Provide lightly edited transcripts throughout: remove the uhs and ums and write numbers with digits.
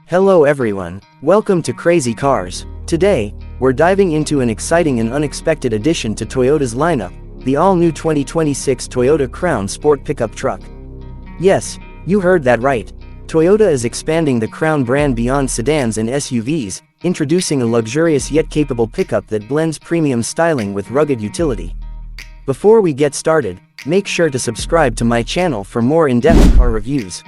Hello everyone, welcome to Crazy Cars. Today, we're diving into an exciting and unexpected addition to Toyota's lineup, the all-new 2026 Toyota Crown Sport Pickup Truck. Yes, you heard that right. Toyota is expanding the Crown brand beyond sedans and SUVs, introducing a luxurious yet capable pickup that blends premium styling with rugged utility. Before we get started, make sure to subscribe to my channel for more in-depth car reviews.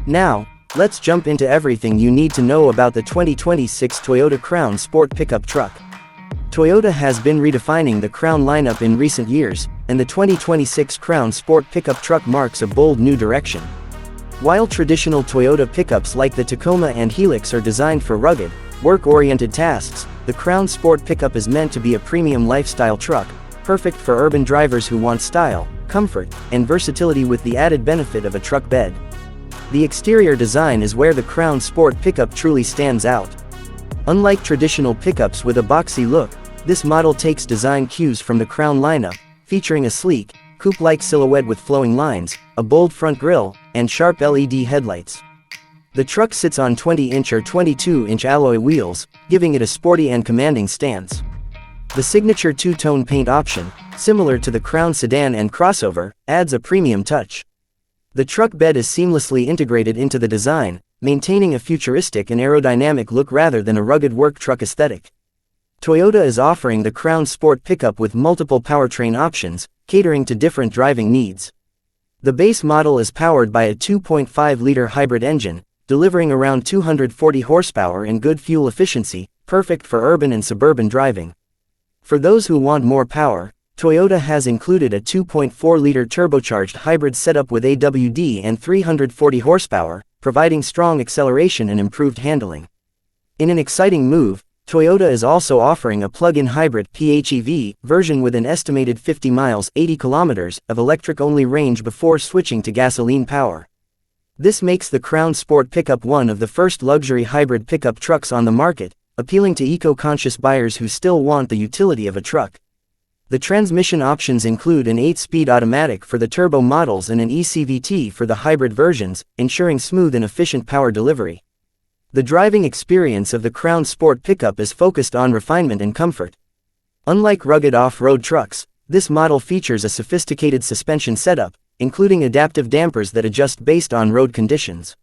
Now, let's jump into everything you need to know about the 2026 Toyota Crown Sport Pickup Truck. Toyota has been redefining the Crown lineup in recent years, and the 2026 Crown Sport Pickup Truck marks a bold new direction. While traditional Toyota pickups like the Tacoma and Helix are designed for rugged, work-oriented tasks, the Crown Sport Pickup is meant to be a premium lifestyle truck, perfect for urban drivers who want style, comfort, and versatility with the added benefit of a truck bed. The exterior design is where the Crown Sport Pickup truly stands out. Unlike traditional pickups with a boxy look, this model takes design cues from the Crown lineup, featuring a sleek, coupe-like silhouette with flowing lines, a bold front grille, and sharp LED headlights. The truck sits on 20-inch or 22-inch alloy wheels, giving it a sporty and commanding stance. The signature two-tone paint option, similar to the Crown sedan and crossover, adds a premium touch. The truck bed is seamlessly integrated into the design, maintaining a futuristic and aerodynamic look rather than a rugged work truck aesthetic. Toyota is offering the Crown Sport Pickup with multiple powertrain options, catering to different driving needs. The base model is powered by a 2.5-liter hybrid engine, delivering around 240 horsepower and good fuel efficiency, perfect for urban and suburban driving. For those who want more power, Toyota has included a 2.4-liter turbocharged hybrid setup with AWD and 340 horsepower, providing strong acceleration and improved handling. In an exciting move, Toyota is also offering a plug-in hybrid PHEV version with an estimated 50 miles 80 kilometers of electric-only range before switching to gasoline power. This makes the Crown Sport Pickup one of the first luxury hybrid pickup trucks on the market, appealing to eco-conscious buyers who still want the utility of a truck. The transmission options include an 8-speed automatic for the turbo models and an eCVT for the hybrid versions, ensuring smooth and efficient power delivery. The driving experience of the Crown Sport Pickup is focused on refinement and comfort. Unlike rugged off-road trucks, this model features a sophisticated suspension setup, including adaptive dampers that adjust based on road conditions.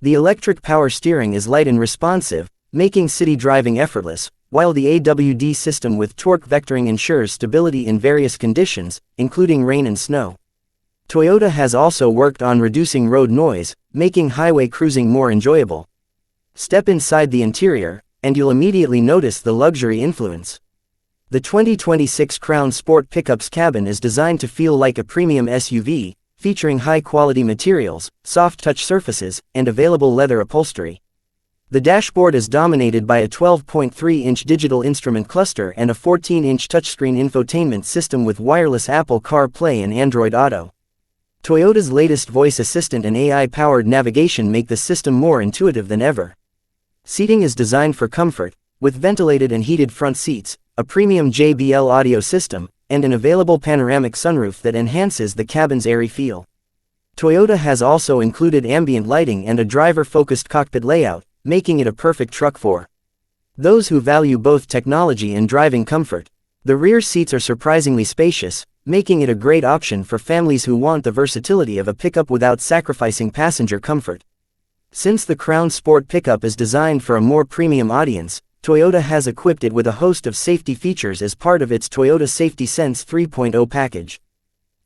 The electric power steering is light and responsive, making city driving effortless, while the AWD system with torque vectoring ensures stability in various conditions, including rain and snow. Toyota has also worked on reducing road noise, making highway cruising more enjoyable. Step inside the interior, and you'll immediately notice the luxury influence. The 2026 Crown Sport Pickup's cabin is designed to feel like a premium SUV, featuring high-quality materials, soft-touch surfaces, and available leather upholstery. The dashboard is dominated by a 12.3-inch digital instrument cluster and a 14-inch touchscreen infotainment system with wireless Apple CarPlay and Android Auto. Toyota's latest voice assistant and AI-powered navigation make the system more intuitive than ever. Seating is designed for comfort, with ventilated and heated front seats, a premium JBL audio system, and an available panoramic sunroof that enhances the cabin's airy feel. Toyota has also included ambient lighting and a driver-focused cockpit layout, making it a perfect truck for those who value both technology and driving comfort. The rear seats are surprisingly spacious, making it a great option for families who want the versatility of a pickup without sacrificing passenger comfort. Since the Crown Sport Pickup is designed for a more premium audience, Toyota has equipped it with a host of safety features as part of its Toyota Safety Sense 3.0 package.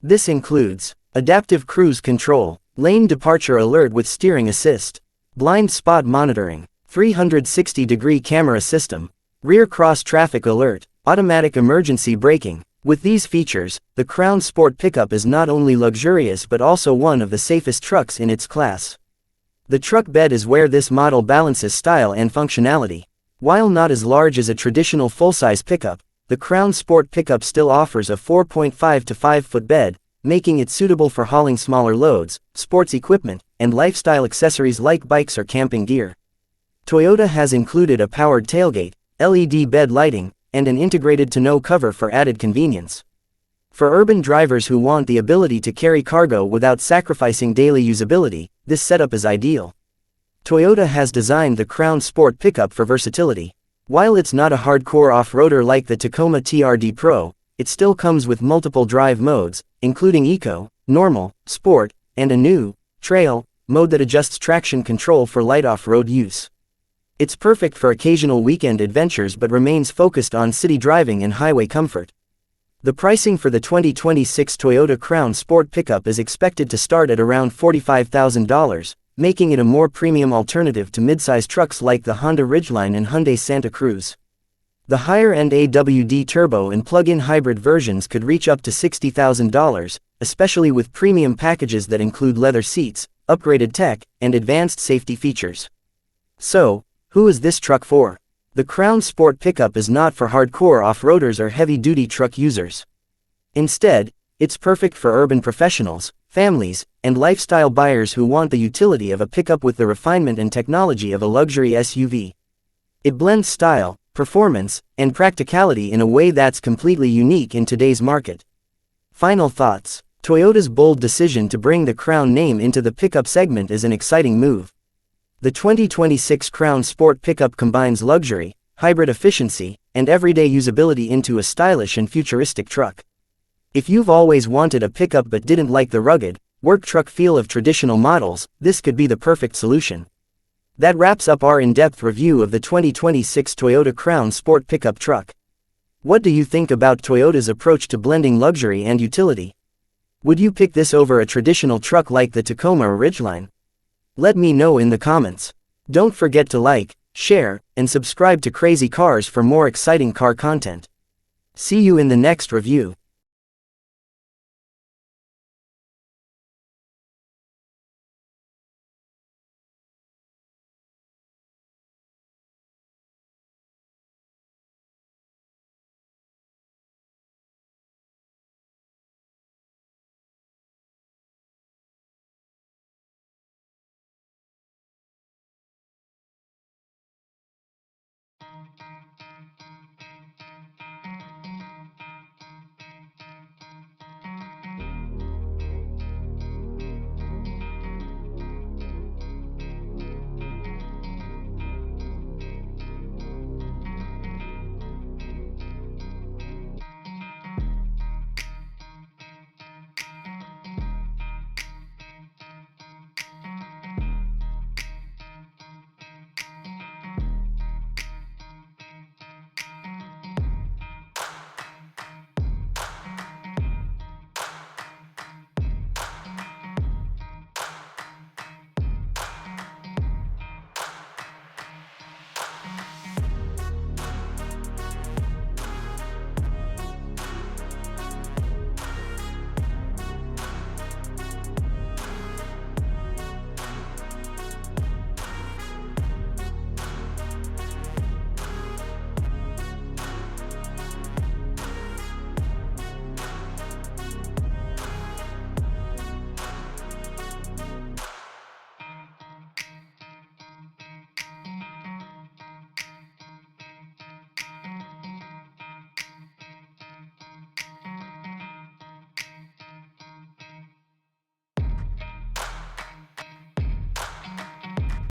This includes adaptive cruise control, lane departure alert with steering assist, blind spot monitoring, 360-degree camera system, rear cross-traffic alert, automatic emergency braking. With these features, the Crown Sport Pickup is not only luxurious but also one of the safest trucks in its class. The truck bed is where this model balances style and functionality. While not as large as a traditional full-size pickup, the Crown Sport Pickup still offers a 4.5 to 5-foot bed, making it suitable for hauling smaller loads, sports equipment, and lifestyle accessories like bikes or camping gear. Toyota has included a powered tailgate, LED bed lighting, and an integrated tonneau cover for added convenience. For urban drivers who want the ability to carry cargo without sacrificing daily usability, this setup is ideal. Toyota has designed the Crown Sport pickup for versatility. While it's not a hardcore off-roader like the Tacoma TRD Pro, it still comes with multiple drive modes, including Eco, Normal, Sport, and a new Trail mode that adjusts traction control for light off-road use. It's perfect for occasional weekend adventures but remains focused on city driving and highway comfort. The pricing for the 2026 Toyota Crown Sport pickup is expected to start at around $45,000, making it a more premium alternative to midsize trucks like the Honda Ridgeline and Hyundai Santa Cruz. The higher-end AWD turbo and plug-in hybrid versions could reach up to $60,000, especially with premium packages that include leather seats, upgraded tech, and advanced safety features. So, who is this truck for? The Crown Sport pickup is not for hardcore off-roaders or heavy-duty truck users. Instead, it's perfect for urban professionals, families, and lifestyle buyers who want the utility of a pickup with the refinement and technology of a luxury SUV. It blends style, performance, and practicality in a way that's completely unique in today's market. Final thoughts. Toyota's bold decision to bring the Crown name into the pickup segment is an exciting move. The 2026 Crown Sport pickup combines luxury, hybrid efficiency, and everyday usability into a stylish and futuristic truck. If you've always wanted a pickup but didn't like the rugged, work truck feel of traditional models, this could be the perfect solution. That wraps up our in-depth review of the 2026 Toyota Crown Sport pickup truck. What do you think about Toyota's approach to blending luxury and utility? Would you pick this over a traditional truck like the Tacoma or Ridgeline? Let me know in the comments. Don't forget to like, share, and subscribe to Crazy Cars for more exciting car content. See you in the next review.